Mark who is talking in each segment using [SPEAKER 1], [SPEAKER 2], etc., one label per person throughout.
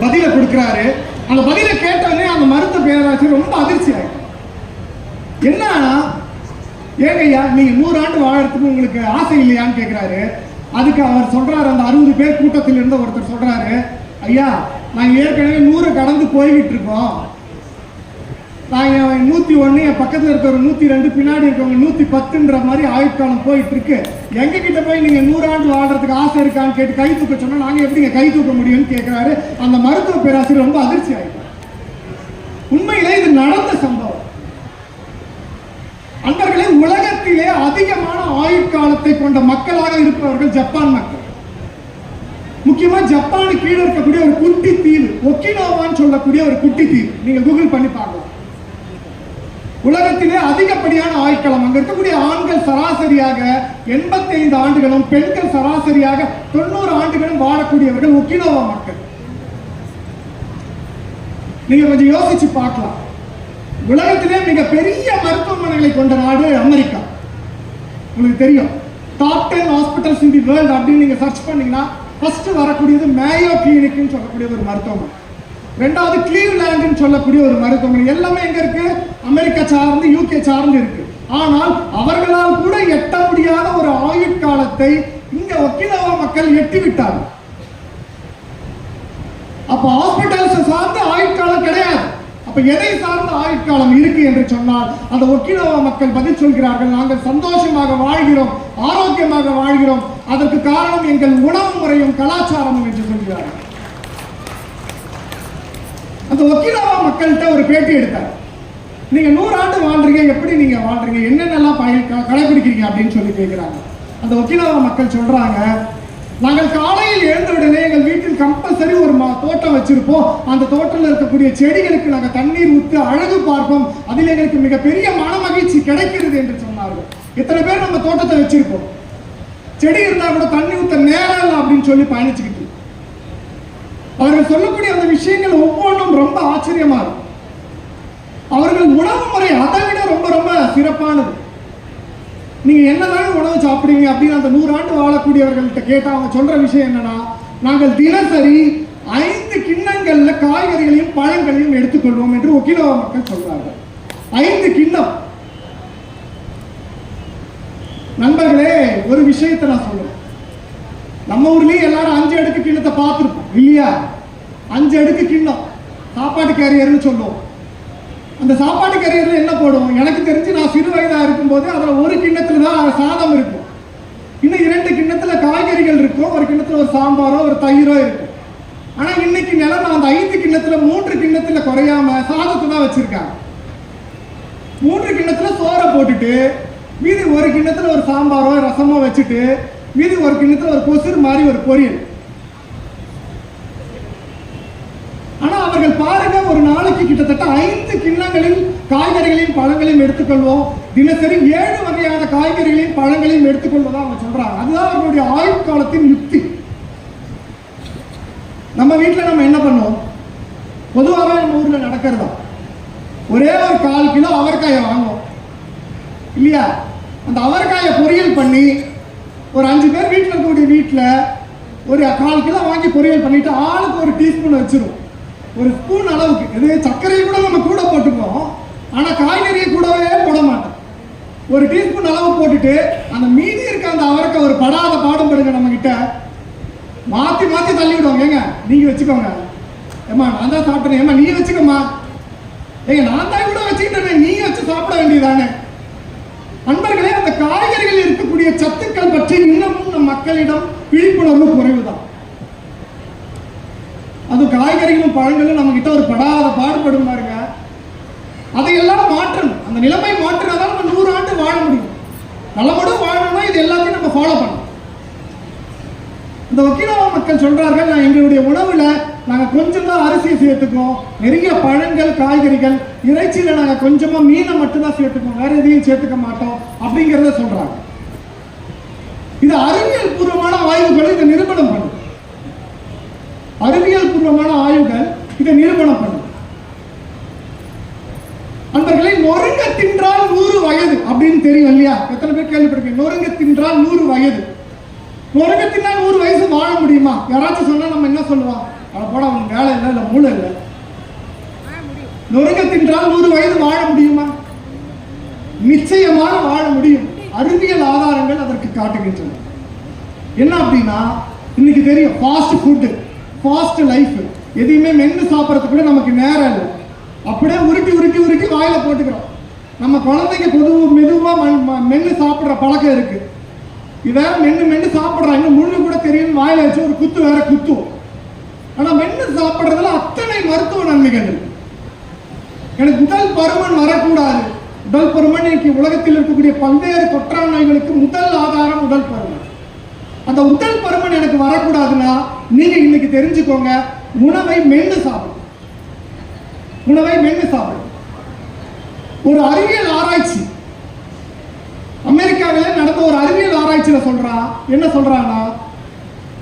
[SPEAKER 1] பதில கொடுக்கிறாரு. அந்த பதில கேட்டவனே அந்த மருத்துவ பேராசிரியர் ரொம்ப அதிர்ச்சி ஆயிடும். என்னன்னா, ஏங்கய்யா நீங்க 100 ஆண்டு வாழறதுக்கு உங்களுக்கு ஆசை இல்லையான்னு கேட்கிறாரு. அதுக்கு அவர் சொல்றாரு, அந்த 60 பேர் கூட்டத்தில் இருந்த ஒருத்தர் சொல்றாரு, ஐயா நாங்க ஏற்கனவே 100 கடந்து போய்கிட்டு இருக்கோம். நாங்க 101, என் பக்கத்துல இருக்கிற 102, பின்னாடி இருக்கவங்க 110ன்ற மாதிரி ஆயுட்காலம் போயிட்டு இருக்கு. எங்க கிட்ட போய் நீங்க 100 ஆண்டு வாழ்றதுக்கு ஆசை இருக்கான்னு கேட்டு கை தூக்க சொன்னா நாங்க எப்படிங்க கை தூக்க முடியும்னு கேட்கிறாரு. அந்த மருத்துவ பேராசிரியர் ரொம்ப அதிர்ச்சி ஆயிட்டார். உண்மையிலே இது நடந்த சம்பவம். அன்பர்களே, உலகத்திலே அதிகமான ஆயுட்காலத்தை கொண்ட மக்களாக இருப்பவர்கள் ஜப்பான் மக்கள். முக்கியமா ஜப்பானு கீழே இருக்கக்கூடிய ஒரு குட்டி தீவு, ஒக்கினோவான்னு சொல்லக்கூடிய ஒரு குட்டி தீவு, நீங்க கூகுள் பண்ணி பார்க்கலாம். உலகத்திலே அதிகப்படியான ஆயுட்காலம். அங்க இருக்கக்கூடிய ஆண்கள் சராசரியாக 85 ஆண்டுகளும் பெண்கள் சராசரியாக 90 ஆண்டுகளும் வாழக்கூடியவர்கள் ஒக்கினோவா மக்கள். நீங்க கொஞ்சம் யோசிச்சு பார்க்கலாம். உலகத்திலே மிக பெரிய மருத்துவமனைகளை கொண்ட நாடு அமெரிக்கா. உங்களுக்கு தெரியும், top 10 hospitals in the world அப்படின்னு நீங்க சர்ச் பண்ணீங்கன்னா ஃபர்ஸ்ட் வரக்கூடியது மேயோ கிளினிக்னு சொல்லக்கூடிய ஒரு மருத்துவமனை, ரெண்டாவது கிளீவ்லாண்ட்னு சொல்லக்கூடிய ஒரு மருத்துவமனை. எல்லாமே எங்க இருக்கு? அமெரிக்கா சார்ந்து, யூகே சார்ந்து இருக்கு. ஆனால் அவர்களால் கூட எட்ட முடியாத ஒரு ஆயுட்காலத்தை இங்க ஒக்கினவா மக்கள் எட்டிவிட்டார்கள். அப்ப ஹாஸ்பிட்டல்ஸ் சார்ந்த ஆயுட்காலம் கிடையாது. அப்ப எதை சார்ந்த ஆயுட்காலம் இருக்கு என்று சொன்னால், அந்த ஒக்கினவா மக்கள் பதில் சொல்கிறார்கள், நாங்கள் சந்தோஷமாக வாழ்கிறோம், ஆரோக்கியமாக வாழ்கிறோம், அதற்கு காரணம் எங்கள் உணவு முறையும் கலாச்சாரமும் என்று சொல்கிறார்கள். அந்த ஒக்கினவா மக்கள்கிட்ட ஒரு பேட்டி எடுத்தார். நீங்க 100 ஆண்டு வாழ்றீங்க, எப்படி நீங்க வாழ்றீங்க, என்னென்னலாம் கடைபிடிக்கிறீங்க அப்படின்னு சொல்லி கேட்கிறாங்க. அந்த ஒக்கினவா மக்கள் சொல்றாங்க, நாங்கள் காலையில் எழுந்த உடனே எங்கள் வீட்டில் கம்பல்சரி ஒரு தோட்டம் வச்சிருப்போம். அந்த தோட்டத்தில் இருக்கக்கூடிய செடிகளுக்கு நாங்கள் தண்ணீர் ஊற்றி அழகு பார்ப்போம். அதில் எங்களுக்கு மிகப்பெரிய மன மகிழ்ச்சி கிடைக்கிறது என்று சொன்னார்கள். எத்தனை பேர் நம்ம தோட்டத்தை வச்சிருப்போம், செடி இருந்தா கூட தண்ணி ஊற்ற நேரம் இல்லை அப்படின்னு சொல்லி பயணிச்சுக்கிட்டு. அவர்கள் சொல்லக்கூடிய அந்த விஷயங்கள் ஒவ்வொன்றும் ரொம்ப ஆச்சரியமா இருக்கும். அவர்கள் உணவு முறை அதை விட ரொம்ப ரொம்ப சிறப்பானது. நீங்க என்னதான் உணவு சாப்பிடுவீங்க அப்படின்னு அந்த 100 ஆண்டு வாழக்கூடியவர்கள்ட்ட கேட்டா அவங்க சொல்ற விஷயம் என்னன்னா, நாங்கள் தினசரி 5 கிண்ணங்கள்ல காய்கறிகளையும் பழங்களையும் எடுத்துக்கொள்வோம் என்று ஒக்கினவா மக்கள் சொல்றாங்க. 5 கிண்ணம். நண்பர்களே, ஒரு விஷயத்தை நான் சொல்றேன். நம்ம ஊர்லயும் எல்லாரும் 5 அடுக்கு கிண்ணத்தை பார்த்துருப்போம் இல்லையா? 5 அடுக்கு கிண்ணம் சாப்பாட்டு கேரியர்னு சொல்லுவோம். அந்த சாப்பாட்டு கேரியர்ல என்ன போடுவோம்? எனக்கு தெரிஞ்சு நான் சிறு வயதா இருக்கும்போது அதுல ஒரு கிண்ணத்துல தான் சாதம் இருக்கும், இன்னும் 2 கிண்ணத்துல காய்கறிகள் இருக்கும், ஒரு கிண்ணத்துல ஒரு சாம்பாரோ ஒரு தயிரோ இருக்கும். ஆனா இன்னைக்கு நிலைமை அந்த 5 கிண்ணத்துல 3 கிண்ணத்துல குறையாம சாதத்தை தான் வச்சிருக்காங்க. 3 கிண்ணத்துல சோறை போட்டுட்டு மீதி ஒரு கிண்ணத்துல ஒரு சாம்பாரோ ரசமோ வச்சுட்டு மீதி ஒரு கிண்ணத்துல ஒரு கொசுறு மாதிரி ஒரு பொரியல். ஆனா அவர்கள் பாருங்க, ஒரு நாளைக்கு கிட்டத்தட்ட 5 கிண்ணங்களில் காய்கறிகளையும் பழங்களையும் எடுத்துக்கொள்வோம். தினசரி 7 வகையான காய்கறிகளையும் பழங்களையும் எடுத்துக்கொள்வதா அவங்க சொல்றாங்க. அதுதான் அவர்களுடைய ஆயுட்காலத்தின் யுக்தி. நம்ம வீட்டுல நம்ம என்ன பண்ணுவோம்? பொதுவாகவே நம்ம ஊர்ல நடக்கிறதா ஒரே ஒரு 1/4 கிலோ அவரைக்காயை வாங்குவோம் இல்லையா? அந்த அவரைக்காயை பொரியல் பண்ணி ஒரு 5 பேர் வீட்டில் இருக்கக்கூடிய வீட்டில் ஒரு 1/4 கிலோ வாங்கி பொரியல் பண்ணிட்டு ஆளுக்கு ஒரு டீஸ்பூன் வச்சிருவோம். ஒரு ஸ்பூன் அளவுக்கு, எது சர்க்கரையை கூட நம்ம கூட போட்டுக்குவோம், ஆனால் காய்கறியை கூடவே போட மாட்டோம். ஒரு டீஸ்பூன் அளவு போட்டுட்டு அந்த மீதி இருக்க அந்த அவரைக்காய் ஒரு படாத பாடுபடுங்க நம்ம கிட்ட மாற்றி மாற்றி தள்ளி விடுவோம். ஏங்க நீங்க வச்சுக்கோங்க, ஏமா நான் தான் சாப்பிட்டேன், ஏமா நீ வச்சுக்கோமா, ஏங்க நான் தான் கூட வச்சுக்கிட்டேன், நீ வச்சு சாப்பிட வேண்டியதானே. நண்பர்களே, அந்த காய்கறிகள் இருக்கக்கூடிய சத்துக்கள் பற்றி இன்னமும் நம் மக்களிடம் விழிப்புணர்வு குறைவுதான். அது காய்கறிகளும் பழங்களும் நம்ம கிட்ட ஒரு படாத பாடுபடும் பாருங்க. அதையெல்லாம் மாற்றணும். அந்த நிலைமை மாற்றினாதான் நம்ம 100 ஆண்டு வாழ முடியும். நலமோடு வாழணும்னா இது எல்லாத்தையும் நம்ம ஃபாலோ பண்ணணும். இந்த ஒக்கினவா மக்கள் சொல்றார்கள், நான் எங்களுடைய உணவுல நாங்க கொஞ்சம் தான் அரிசியை சேர்த்துக்கோம், நிறைய பழங்கள் காய்கறிகள், இறைச்சியில நாங்க கொஞ்சமா மீனை மட்டும்தான் சேர்த்துக்கோம், வேற எதையும் சேர்த்துக்க மாட்டோம் அப்படிங்கிறத சொல்றாங்க. இது அறிவியல் பூர்வமான ஆய்வுகள் இதை நிரூபணம் பண்ணும். அறிவியல் பூர்வமான ஆய்வுகள் இதை நிரூபணம் பண்ணும். நண்பர்களை, நொறுங்க தின்றால் 100 வயது அப்படின்னு தெரியும் இல்லையா? எத்தனை பேர் கேள்விப்பட்டிருக்கீங்க? நொறுங்க தின்றால் 100 வயது. நொறுங்க தின்னால் 100 வயசு வாழ முடியுமா? யாராச்சும் சொன்னா நம்ம என்ன சொல்லுவோம்? போட இல்லை, இல்லை மூளை இல்லை. நொறுங்க தின்றால் 100 வயது வாழ முடியுமா? நிச்சயமாக வாழ முடியும். அறிவியல் ஆதாரங்கள் அதற்கு காட்டுகின்றன. என்ன அப்படின்னா, இன்னைக்கு தெரியும் ஃபாஸ்ட் ஃபுட்டு, ஃபாஸ்ட் லைஃப், எதையுமே மென்று சாப்பிட்றதுக்கு கூட நமக்கு நேரம் இல்லை. அப்படியே உருட்டி உருட்டி உருட்டி வாயில போட்டுக்கிறோம். நம்ம குழந்தைங்க மெதுவாக மென்று சாப்பிட்ற பழக்கம் இருக்கு. இதை மென்று மென்று சாப்பிட்றாங்க, முள்ளு கூட தெரியும், வாயில வச்சு ஒரு குத்து வேற குத்துவோம். ஆனால் மென்று சாப்பிட்றதுல அத்தனை மருத்துவ நன்மைகள் இருக்கு. எனக்கு உடல் பருமன் வரக்கூடாது. உடல் பருமன் இன்னைக்கு உலகத்தில் இருக்கக்கூடிய பல்வேறு தொற்றா நோய்களுக்கு முதல் ஆதாரம் உடல் பருமன். அந்த உடல் பருமன் எனக்கு வரக்கூடாதுன்னா நீங்க இன்னைக்கு தெரிஞ்சுக்கோங்க, உணவை மென்று சாப்பிடும். உணவை மென்று சாப்பிடும். ஒரு அறிவியல் ஆராய்ச்சி அமெரிக்காவில் நடந்த ஒரு அறிவியல் ஆராய்ச்சியில என்ன சொல்றாங்கன்னா,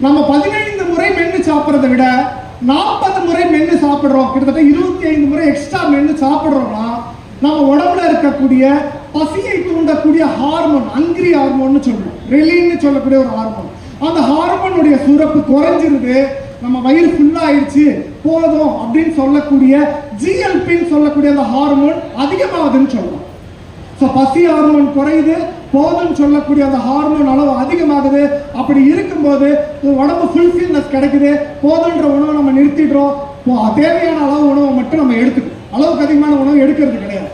[SPEAKER 1] நம்ம 15 முறை மென்று சாப்பிட்றதை விட 40 முறை மென்று சாப்பிடுறோம், கிட்டத்தட்ட 25 முறை எக்ஸ்ட்ரா மென்று சாப்பிடுறோம்னா நம்ம உடம்புல இருக்கக்கூடிய பசியை தூண்டக்கூடிய ஹார்மோன், அங்கிரி ஹார்மோன் சொல்லுவோம், ரெலின்னு சொல்லக்கூடிய ஒரு ஹார்மோன், அந்த ஹார்மோனுடைய சுரப்பு குறைஞ்சிருது. நம்ம வயிறு ஃபுல்லா ஆயிடுச்சு போதும் அப்படின்னு சொல்லக்கூடிய ஜிஎல்பின்னு சொல்லக்கூடிய அந்த ஹார்மோன் அதிகமாகுதுன்னு சொல்லலாம். ஸோ பசி ஹார்மோன் குறையுது, போதும்னு சொல்லக்கூடிய அந்த ஹார்மோன் அளவு அதிகமாகுது. அப்படி இருக்கும்போது உடம்பு ஃபுல்ஃபில்னஸ் கிடைக்குது. போதுன்ற உணவை நம்ம நிறுத்திடுறோம். தேவையான அளவு உணவை மட்டும் நம்ம எடுத்துக்கணும். அளவுக்கு அதிகமான உணவு எடுக்கிறது கிடையாது.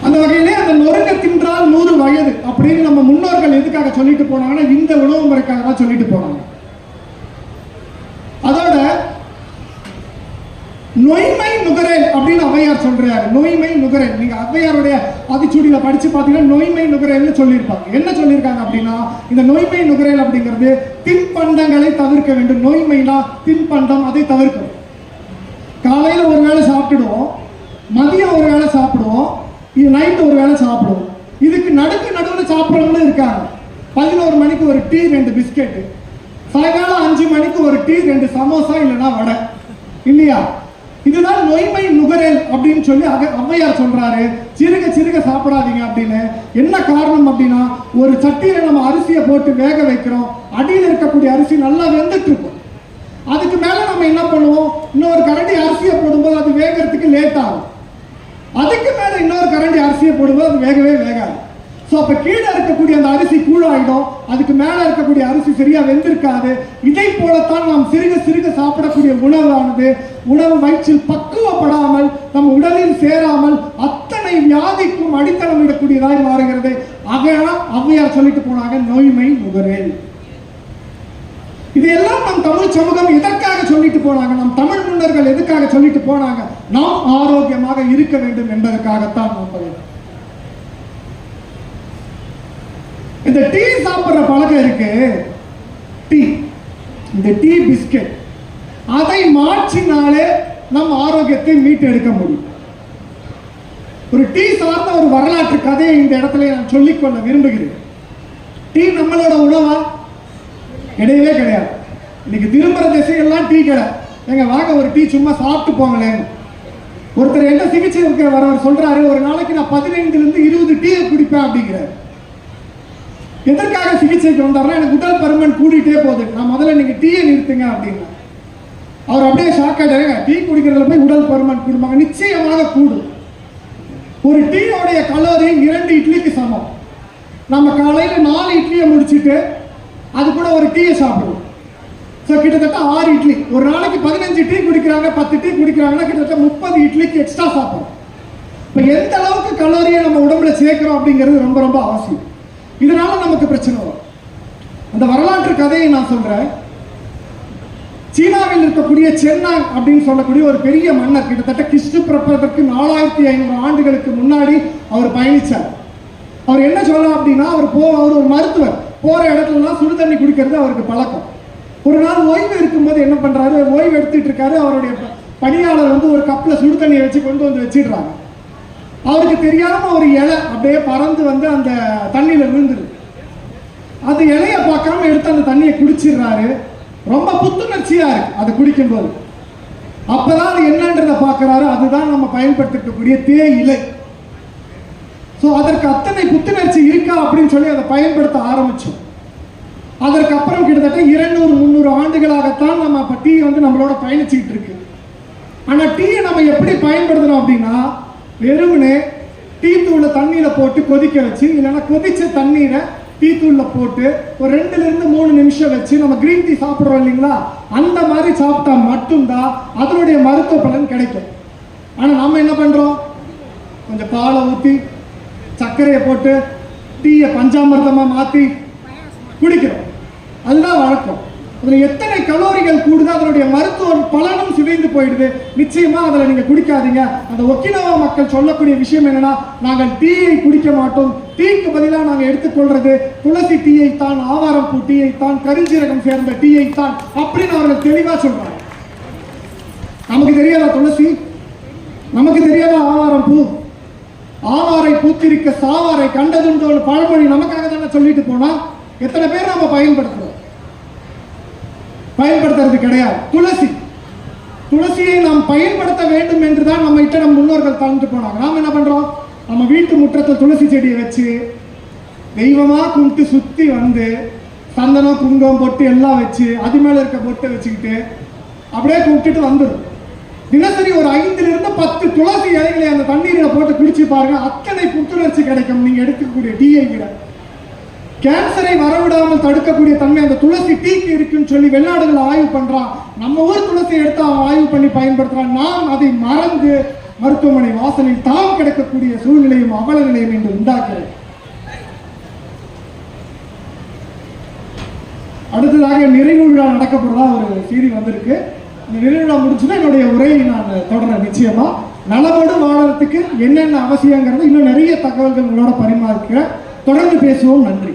[SPEAKER 1] அந்த வகையிலே அந்த நொறுங்க தின்றால் 100 வயது அப்படின்னு நம்ம முன்னோர்கள் எதுக்காக சொல்லிட்டு போனாங்கன்னா, இந்த உணவு முறைக்காக தான் சொல்லிட்டு போனாங்க. அதோட நொய்மை நுகரேல் அப்படின்னு ஔவையார் சொல்றாரு. நொய்மை நுகரேல், நீங்க ஔவையாருடைய ஆத்திச்சூடியில படிச்சு பாத்தீங்கன்னா நொய்மை நுகரேல்னு சொல்லியிருப்பாங்க. என்ன சொல்லியிருக்காங்க அப்படின்னா, இந்த நொய்மை நுகரேல் அப்படிங்கிறது தின்பண்டங்களை தவிர்க்க வேண்டும். நொய்மைனா தின்பண்டம், அதை தவிர்க்கணும். காலையில ஒரு வேளை சாப்பிடுவோம், மதியம் ஒரு வேளை சாப்பிடுவோம், நைட்டு ஒரு வேளை சாப்பிடுவோம். இதுக்கு நடுவில் சாப்பிட்றவங்களும் இருக்காங்க. 11 மணிக்கு ஒரு டீ 2 பிஸ்கெட், சாயங்காலம் 5 மணிக்கு ஒரு டீ 2 சமோசா இல்லைன்னா வடை, இல்லையா? இதுதான் நொய்மை நுகரேல் அப்படின்னு சொல்லி ஔவையார் சொல்றாரு. சிறுக சிறுக சாப்பிடாதீங்க அப்படின்னு. என்ன காரணம் அப்படின்னா, ஒரு சட்டியில நம்ம அரிசியை போட்டு வேக வைக்கிறோம், அடியில் இருக்கக்கூடிய அரிசி நல்லா வெந்துட்டு இருக்கும். அதுக்கு மேல நம்ம என்ன பண்ணுவோம், இன்னொரு கரண்டி அரிசியை போடும்போது அது வேகிறதுக்கு லேட் ஆகும். அதுக்கு மேல இன்னொரு கரண்டி அரிசியை போடும்போது அது வேகவே வேகாது. ஸோ அப்ப கீழே இருக்கக்கூடிய அந்த அரிசி கூழாயிடும், அதுக்கு மேல இருக்கக்கூடிய அரிசி சரியா வெந்திருக்காது. இதை போலத்தான் நாம் சிறுக சிறுக சாப்பிடக்கூடிய உணவு வயிற்றில் பக்குவப்படாமல் நம் உடலில் சேராமல் அத்தனை வியாதிக்கும் அடித்தளம் இடக்கூடியதாய் மாறுகிறது. ஆகையால் ஔவையார் சொல்லிட்டு போனாங்க, நோய்மை நுகரேல். இதையெல்லாம் நம் தமிழ் சமூகம் எதற்காக சொல்லிட்டு போனாங்க, நம் தமிழ் முன்னர்கள் எதுக்காக சொல்லிட்டு போனாங்க? நாம் ஆரோக்கியமாக இருக்க வேண்டும் என்பதற்காகத்தான். இந்த டீ சாப்பிடுற பழக்கம் இருக்கு, டீ, இந்த டீ பிஸ்கெட், அதை மாற்றினாலே நம் ஆரோக்கியத்தை மீட்டெடுக்க முடியும். ஒரு டீ சார்ந்த ஒரு வரலாற்று கதையை இந்த இடத்துல நான் சொல்லிக்கொள்ள விரும்புகிறேன். டீ நம்மளோட உணவா? கிடையவே கிடையாது. இன்னைக்கு திரும்புற திசையெல்லாம் டீ கடை. எங்க வாங்க ஒரு டீ சும்மா சாப்பிட்டு போங்களேன். ஒருத்தர் என்ன சிகிச்சை வரவர் சொல்றாரு, ஒரு நாளைக்கு நான் 15 to 20 டீ குடிப்பேன் அப்படிங்கிறார். எதற்காக சிகிச்சைக்கு வந்தாருன்னா, எனக்கு உடல் பருமன் கூடிட்டே போகுது, நான் முதல்ல நீங்க டீயை நிறுத்துங்க அப்படின்னா. அவர் அப்படியே ஷாக் ஆயிட்டாருங்க. டீ குடிக்கிறதுல போய் உடல் பருமன் கூடுமாங்க? நிச்சயமாக கூடும். ஒரு டீயோடைய கலோரி 2 இட்லிக்கு சமம். நம்ம காலையில 4 இட்லியை முடிச்சுட்டு அது கூட ஒரு டீயை சாப்பிடுவோம். ஸோ கிட்டத்தட்ட 6 இட்லி. ஒரு நாளைக்கு 15 டீ குடிக்கிறாங்க, 10 டீ குடிக்கிறாங்கன்னா கிட்டத்தட்ட 30 இட்லிக்கு எக்ஸ்ட்ரா சாப்பிடுறோம். இப்போ எந்த அளவுக்கு கலோரியை நம்ம உடம்புல சேர்க்கிறோம் அப்படிங்கிறது ரொம்ப ரொம்ப அவசியம். இதனால நமக்கு பிரச்சனை வரும். அந்த வரலாற்று கதையை நான் சொல்றேன். சீனாவில் இருக்கக்கூடிய சென்னாங் அப்படின்னு சொல்லக்கூடிய ஒரு பெரிய மன்னர், கிட்டத்தட்ட கிறிஸ்து பிறப்பதற்கு 4500 ஆண்டுகளுக்கு முன்னாடி அவர் பயணிச்சார். அவர் என்ன சொல்லலாம் அப்படின்னா, அவர் ஒரு மருத்துவர். போற இடத்துலலாம் சுடு தண்ணி குடிக்கிறது அவருக்கு பழக்கம். ஒரு நாள் ஓய்வு இருக்கும்போது என்ன பண்றாரு, ஓய்வு எடுத்துட்டு இருக்காரு. அவருடைய பணியாளர் ஒரு கப்ல சுடு தண்ணியை வச்சு கொண்டு வந்து வச்சிடுறாங்க. அவருக்கு தெரியாம ஒரு இலை அப்படியே பறந்து அந்த தண்ணியில விழுந்துரு. அந்த இலையை பார்க்காம எடுத்து அந்த தண்ணியை குடிச்சிடுறாரு. ரொம்ப புத்துணர்ச்சியா இருக்கு அதை குடிக்கும் போது. அப்பதான் அது என்னன்றதை பார்க்கிறாரு. அதுதான் நம்ம பயன்படுத்தக்கூடிய தேயிலை. ஸோ அதற்கு அத்தனை புத்துணர்ச்சி இருக்கா அப்படின்னு சொல்லி அதை பயன்படுத்த ஆரம்பிச்சோம். அதற்கு அப்புறம் கிட்டத்தட்ட 200-300 ஆண்டுகளாகத்தான் நம்ம இப்போ டீ வந்து நம்மளோட பயணிச்சுக்கிட்டு இருக்கு. ஆனால் டீயை நம்ம எப்படி பயன்படுத்துறோம் அப்படின்னா, வெறுமனே டீ தூளை தண்ணியில் போட்டு கொதிக்க வச்சு, இல்லைன்னா கொதிச்ச தண்ணீரை டீ தூளில் போட்டு ஒரு 2-3 நிமிஷம் வச்சு நம்ம கிரீன் டீ சாப்பிட்றோம் இல்லைங்களா, அந்த மாதிரி சாப்பிட்டா மட்டும்தான் அதனுடைய மருத்துவ பலன் கிடைக்கும். ஆனால் நம்ம என்ன பண்ணுறோம், கொஞ்சம் பாலை ஊற்றி சர்க்கரையை போட்டு டீயை பஞ்சாமிர்தமாக மாற்றி குடிக்கிறோம். அதுதான் வழக்கம். அதில் எத்தனை கலோரிகள் கூடுதோ அதனுடைய மருத்துவ பலனும் சிதைந்து போயிடுது. நிச்சயமா அதில் நீங்கள் குடிக்காதீங்க. அந்த ஒக்கினவா மக்கள் சொல்லக்கூடிய விஷயம் என்னன்னா, நாங்கள் டீயை குடிக்க மாட்டோம், டீக்கு பதிலாக நாங்கள் எடுத்துக்கொள்றது துளசி டீயை தான், ஆவாரம் பூ டீயை தான், கருஞ்சீரகம் சேர்ந்த டீயை தான் அப்படின்னு அவர்கள் தெளிவாக சொல்றாங்க. நமக்கு தெரியாதா துளசி? நமக்கு தெரியாதா ஆவாரம் பூ? ஆவாரை பூத்திருக்க சாவாரை கண்டதுண்டோன்னு பழமொழி நமக்காக தானே சொல்லிட்டு போனா, எத்தனை பேர் நம்ம பயன்படுத்துறோம்? பயன்படுத்துறது கிடையாது. துளசியை நாம் பயன்படுத்த வேண்டும் என்றுதான் நம்ம கிட்ட நம்ம முன்னோர்கள் தந்துட்டு போனாங்க. நாம் என்ன பண்றோம், நம்ம வீட்டு முற்றத்தில் துளசி செடியை வச்சு தெய்வமா கும்பிட்டு சுத்தி வந்து சந்தனம் குங்குமம் பொட்டு எல்லாம் வச்சு அது மேல இருக்க பொட்டை வச்சுக்கிட்டு அப்படியே கும்பிட்டுட்டு வந்துடும். தினசரி ஒரு 5-10 துளசி இலைகளை அந்த தண்ணீரில் போட்டு குடிச்சு பாருங்க, அத்தனை புத்துணர்ச்சி கிடைக்கும். நீங்க எடுக்கக்கூடிய டீயை விட கேன்சரை வரவிடாமல் தடுக்கக்கூடிய தன்மை அந்த துளசி டீக்கு இருக்குன்னு சொல்லி வெளிநாடுகள் ஆய்வு பண்றான். நம்ம ஊர் துளசி எடுத்து ஆய்வு பண்ணி பயன்படுத்துறான். நாம் அதை மறந்து மருத்துவமனை வாசலில் தாம் கிடைக்கக்கூடிய சூழ்நிலையும் அவல நிலையும் என்று உண்டாக்குறது. அடுத்ததாக நிறைவு விழா நடக்கப்படுறதா ஒரு செய்தி வந்திருக்கு. இந்த நிறைவு விழா முடிச்சுன்னா என்னுடைய உரையை நான் தொடர. நிச்சயமா நலமோடு வாழறதுக்கு என்னென்ன அவசியங்கிறது இன்னும் நிறைய தகவல்கள் உங்களோட பரிமாறிக்கிறேன். தொடர்ந்து பேசுவோம். நன்றி.